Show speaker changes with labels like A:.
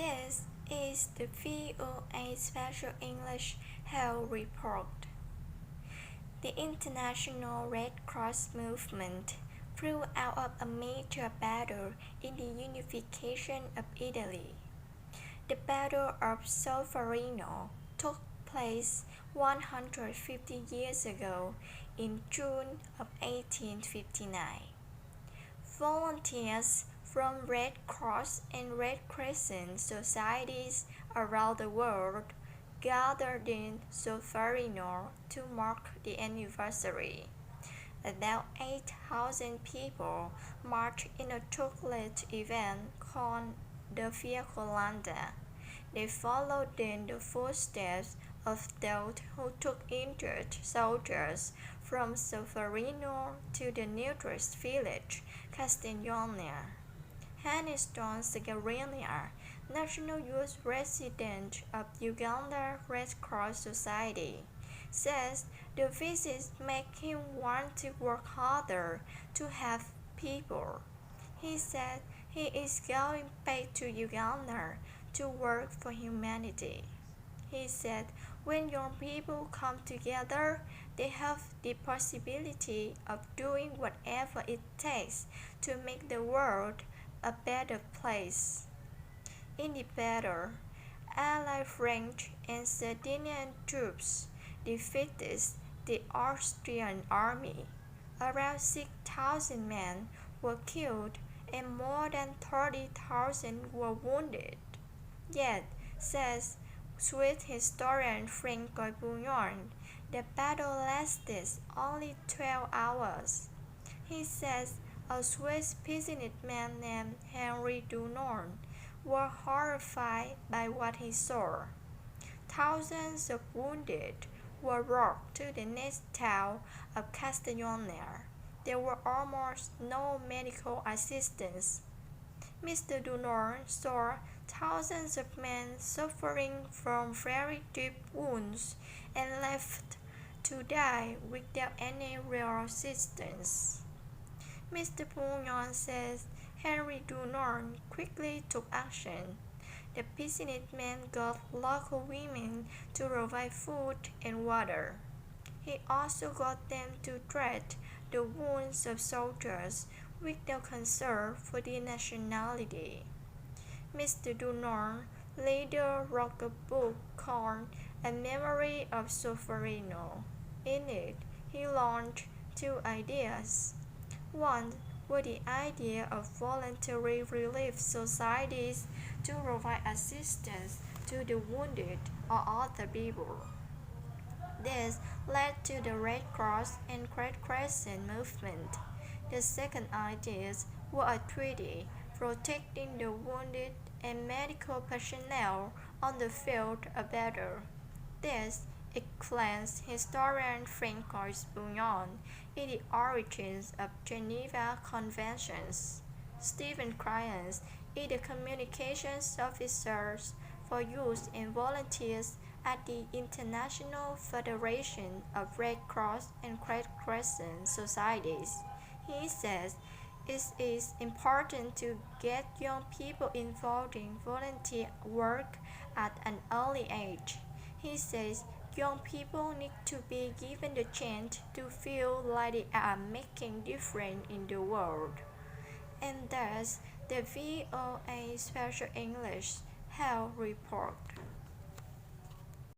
A: This is the VOA Special English Health Report. The International Red Cross movement grew out of a major battle in the unification of Italy. The Battle of Solferino took place 150 years ago in June of 1859. Volunteers from Red Cross and Red Crescent societies around the world gathered in Solferino to mark the anniversary. About 8,000 people marched in a chocolate event called the Via Colanda. They followed in the footsteps of those who took injured soldiers from Solferino to the nearest village, Castiglione. Aniston Segarini, National Youth Resident of Uganda Red Cross Society, says the visits make him want to work harder to help people. He said he is going back to Uganda to work for humanity. He said when young people come together, they have the possibility of doing whatever it takes to make the world a better place. In the battle, Allied French and Sardinian troops defeated the Austrian army. Around 6,000 men were killed and more than 30,000 were wounded. Yet, says Swiss historian Frank Bouillon, the battle lasted only 12 hours. He says a Swiss businessman named Henry Dunant was horrified by what he saw. Thousands of wounded were brought to the next town of Castiglione. There were almost no medical assistance. Mr. Dunant saw thousands of men suffering from very deep wounds and left to die without any real assistance. Mr. Bouillon says Henry Dunant quickly took action. The businessman got local women to provide food and water. He also got them to treat the wounds of soldiers without concern for their nationality. Mr. Dunant later wrote a book called A Memory of Solferino. In it, he launched two ideas. One was the idea of voluntary relief societies to provide assistance to the wounded or other people. This led to the Red Cross and Red Crescent movement. The second idea was a treaty protecting the wounded and medical personnel on the field of battle. This explains historian Frank Bouillon in the origins of Geneva Conventions. Stephen Cryans is the communications officer for youth and volunteers at the International Federation of Red Cross and Red Crescent Societies. He says it is important to get young people involved in volunteer work at an early age. He says young people need to be given the chance to feel like they are making difference in the world. And that's the VOA Special English Health Report.